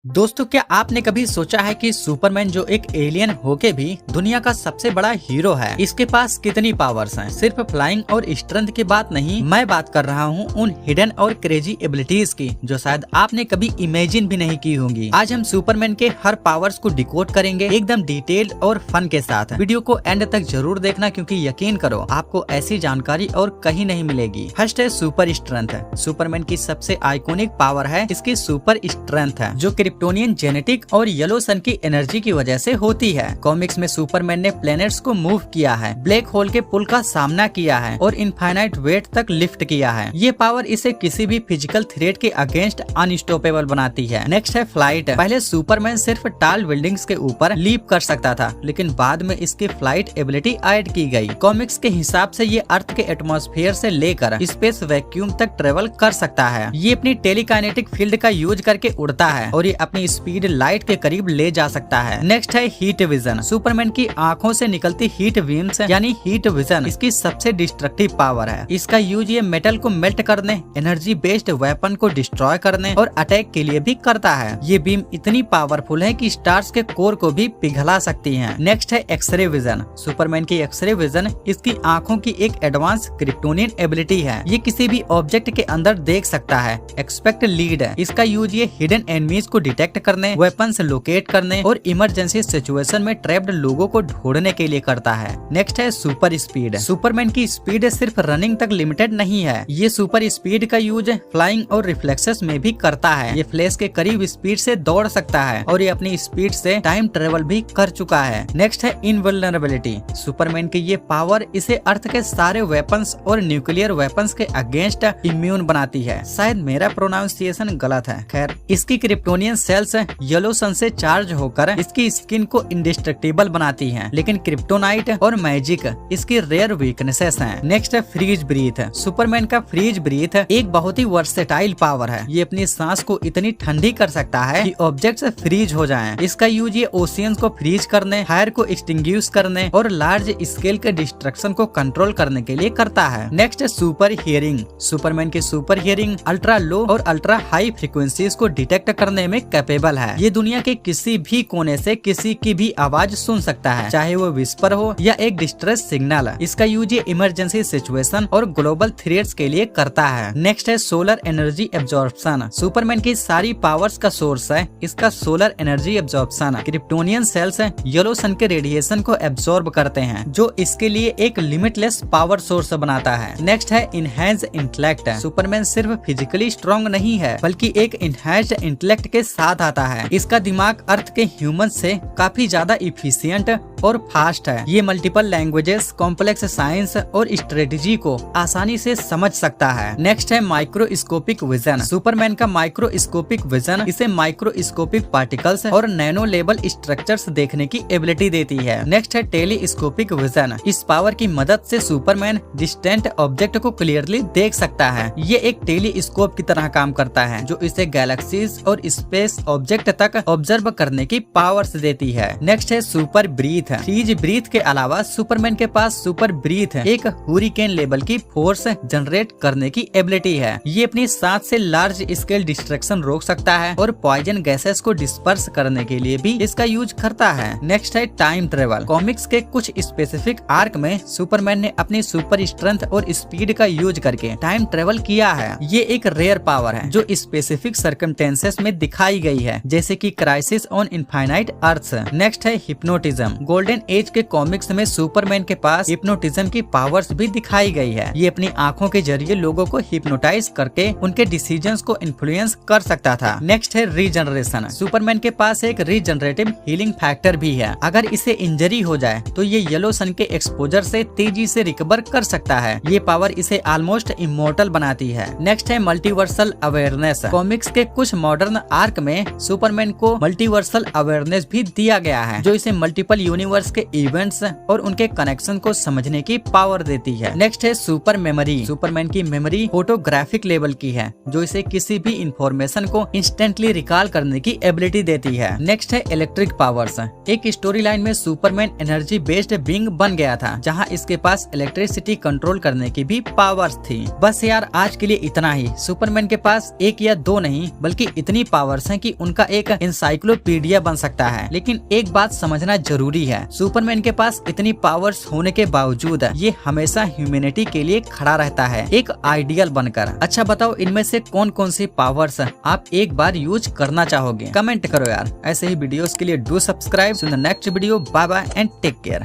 दोस्तों, क्या आपने कभी सोचा है कि सुपरमैन जो एक एलियन होके भी दुनिया का सबसे बड़ा हीरो है, इसके पास कितनी पावर्स हैं? सिर्फ फ्लाइंग और स्ट्रेंथ की बात नहीं, मैं बात कर रहा हूँ उन हिडन और क्रेजी एबिलिटीज की जो शायद आपने कभी इमेजिन भी नहीं की होंगी। आज हम सुपरमैन के हर पावर्स को डिकोड करेंगे एकदम डिटेल्ड और फन के साथ। वीडियो को एंड तक जरूर देखना क्योंकि यकीन करो आपको ऐसी जानकारी और कहीं नहीं मिलेगी। फर्स्ट है सुपर स्ट्रेंथ। सुपरमैन की सबसे आइकॉनिक पावर है इसकी सुपर स्ट्रेंथ है, जो क्रिप्टोनियन जेनेटिक और येलो सन की एनर्जी की वजह से होती है। कॉमिक्स में सुपरमैन ने प्लैनेट्स को मूव किया है, ब्लैक होल के पुल का सामना किया है और इनफाइनाइट वेट तक लिफ्ट किया है। ये पावर इसे किसी भी फिजिकल थ्रेट के अगेंस्ट अनस्टॉपेबल बनाती है। नेक्स्ट है फ्लाइट। पहले सुपरमैन सिर्फ टाल बिल्डिंग्स के ऊपर लीप कर सकता था, लेकिन बाद में इसकी फ्लाइट एबिलिटी ऐड की गई। कॉमिक्स के हिसाब से ये अर्थ के एटमॉस्फेयर से लेकर स्पेस वैक्यूम तक ट्रेवल कर सकता है। ये अपनी टेलीकाइनेटिक फील्ड का यूज करके उड़ता है और ये अपनी स्पीड लाइट के करीब ले जा सकता है। नेक्स्ट है हीट विजन। सुपरमैन की आंखों से निकलती हीट बीम्स यानी हीट विजन इसकी सबसे डिस्ट्रक्टिव पावर है। इसका यूज ये मेटल को मेल्ट करने, एनर्जी बेस्ड वेपन को डिस्ट्रॉय करने और अटैक के लिए भी करता है। ये बीम इतनी पावरफुल है कि स्टार्स के कोर को भी पिघला सकती है। नेक्स्ट है एक्सरे विजन। सुपरमैन की एक्सरे विजन इसकी आंखों की एक एडवांस क्रिप्टोनियन एबिलिटी है। ये किसी भी ऑब्जेक्ट के अंदर देख सकता है। एक्सपेक्ट लीड है। इसका यूज ये हिडन एनिमीज को डिटेक्ट करने, वेपन्स लोकेट करने और इमरजेंसी सिचुएशन में ट्रैप्ड लोगों को ढूंढने के लिए करता है। नेक्स्ट है सुपर स्पीड। सुपरमैन की स्पीड सिर्फ रनिंग तक लिमिटेड नहीं है, ये सुपर स्पीड का यूज फ्लाइंग और रिफ्लेक्सेस में भी करता है। ये फ्लैश के करीब स्पीड से दौड़ सकता है और ये अपनी स्पीड से टाइम ट्रेवल भी कर चुका है। नेक्स्ट है इनवल्नरेबिलिटी। सुपरमैन की ये पावर इसे अर्थ के सारे वेपन्स और न्यूक्लियर वेपन्स के अगेंस्ट इम्यून बनाती है। शायद मेरा प्रोनाउंसिएशन गलत है। खैर, इसकी क्रिप्टोनियन सेल्स येलो सन से चार्ज होकर इसकी स्किन को इंडिस्ट्रक्टिबल बनाती हैं, लेकिन क्रिप्टोनाइट और मैजिक इसकी रेयर वीकनेसेस हैं। नेक्स्ट है फ्रीज ब्रीथ। सुपरमैन का फ्रीज ब्रीथ एक बहुत ही वर्सेटाइल पावर है। ये अपनी सांस को इतनी ठंडी कर सकता है कि ऑब्जेक्ट्स फ्रीज हो जाएं। इसका यूज ये ओशियंस को फ्रीज करने, फायर को एक्सटिंग्विश करने और लार्ज स्केल के डिस्ट्रक्शन को कंट्रोल करने के लिए करता है। नेक्स्ट है सुपर हियरिंग। सुपरमैन की सुपर हियरिंग अल्ट्रा लो और अल्ट्रा हाई फ्रीक्वेंसीज को डिटेक्ट करने में कैपेबल है। ये दुनिया के किसी भी कोने से किसी की भी आवाज सुन सकता है, चाहे वो विस्पर हो या एक डिस्ट्रेस सिग्नल। इसका यूज ये इमरजेंसी सिचुएशन और ग्लोबल थ्रेट्स के लिए करता है। नेक्स्ट है सोलर एनर्जी एब्जॉर्प्शन। सुपरमैन की सारी पावर्स का सोर्स है इसका solar energy absorption. Kryptonian cells yellow sun के रेडिएशन को एब्जॉर्ब करते हैं, जो इसके लिए एक लिमिटलेस पावर सोर्स बनाता है। नेक्स्ट है इनहैंस इंटेलेक्ट। सुपरमैन सिर्फ फिजिकली स्ट्रॉन्ग नहीं है, बल्कि एक इनहैंस्ड इंटेलेक्ट के साथ आता है। इसका दिमाग अर्थ के ह्यूमन से काफी ज्यादा इफिशिएंट और फास्ट है। ये मल्टीपल लैंग्वेजेस, कॉम्प्लेक्स साइंस और स्ट्रेटेजी को आसानी से समझ सकता है। नेक्स्ट है माइक्रोस्कोपिक विजन। सुपरमैन का माइक्रोस्कोपिक विजन इसे माइक्रोस्कोपिक पार्टिकल्स और नैनो लेवल स्ट्रक्चर्स देखने की एबिलिटी देती है। नेक्स्ट है टेलीस्कोपिक विजन। इस पावर की मदद से सुपरमैन डिस्टेंट ऑब्जेक्ट को क्लियरली देख सकता है। ये एक टेलीस्कोप की तरह काम करता है, जो इसे गैलेक्सीज और स्पेस ऑब्जेक्ट तक ऑब्जर्व करने की पावर्स देती है। नेक्स्ट है सुपर ब्रीथ। फ्रीज ब्रीथ के अलावा सुपरमैन के पास सुपर ब्रीथ एक हुरिकेन लेवल की फोर्स जनरेट करने की एबिलिटी है। ये अपनी सांस से लार्ज स्केल डिस्ट्रक्शन रोक सकता है और पॉइजन गैसेस को डिस्पर्स करने के लिए भी इसका यूज करता है। नेक्स्ट है टाइम ट्रेवल। कॉमिक्स के कुछ स्पेसिफिक आर्क में सुपरमैन ने अपनी सुपर स्ट्रेंथ और स्पीड का यूज करके टाइम ट्रेवल किया है। ये एक रेयर पावर है जो स्पेसिफिक सर्कमस्टेंसेस में दिखाई गई है, जैसे कि Crisis on Infinite Earths. Next है हिप्नोटिज्म। गोल्डन एज के कॉमिक्स में सुपरमैन के पास हिप्नोटिज्म की पावर्स भी दिखाई गई है। ये अपनी आंखों के जरिए लोगों को हिप्नोटाइज करके उनके डिसीजंस को इन्फ्लुएंस कर सकता था। नेक्स्ट है रीजनरेशन। सुपरमैन के पास एक रीजनरेटिव हीलिंग फैक्टर भी है। अगर इसे इंजरी हो जाए तो ये येलो सन के एक्सपोजर से तेजी से रिकवर कर सकता है। ये पावर इसे ऑलमोस्ट इमोर्टल बनाती है। नेक्स्ट है मल्टीवर्सल अवेयरनेस। कॉमिक्स के कुछ मॉडर्न आर्क में सुपरमैन को मल्टीवर्सल अवेयरनेस भी दिया गया है, जो इसे मल्टीपल यूनिवर्स यूनिवर्स के इवेंट्स और उनके कनेक्शन को समझने की पावर देती है। नेक्स्ट है सुपर मेमोरी। सुपरमैन की मेमोरी फोटोग्राफिक लेवल की है, जो इसे किसी भी इंफॉर्मेशन को इंस्टेंटली रिकॉल करने की एबिलिटी देती है। नेक्स्ट है इलेक्ट्रिक पावर्स। एक स्टोरी लाइन में सुपरमैन एनर्जी बेस्ड बीइंग बन गया था, जहां इसके पास इलेक्ट्रिसिटी कंट्रोल करने की भी पावर्स थी। बस यार आज के लिए इतना ही। सुपरमैन के पास एक या दो नहीं बल्कि इतनी पावर्स हैं कि उनका एक इंसाइक्लोपीडिया बन सकता है। लेकिन एक बात समझना जरूरी है, सुपरमैन के पास इतनी पावर्स होने के बावजूद ये हमेशा ह्यूमैनिटी के लिए खड़ा रहता है, एक आइडियल बनकर। अच्छा बताओ, इनमें से कौन कौन सी पावर्स आप एक बार यूज करना चाहोगे? कमेंट करो यार। ऐसे ही वीडियोस के लिए do subscribe. Next video, bye bye and take care.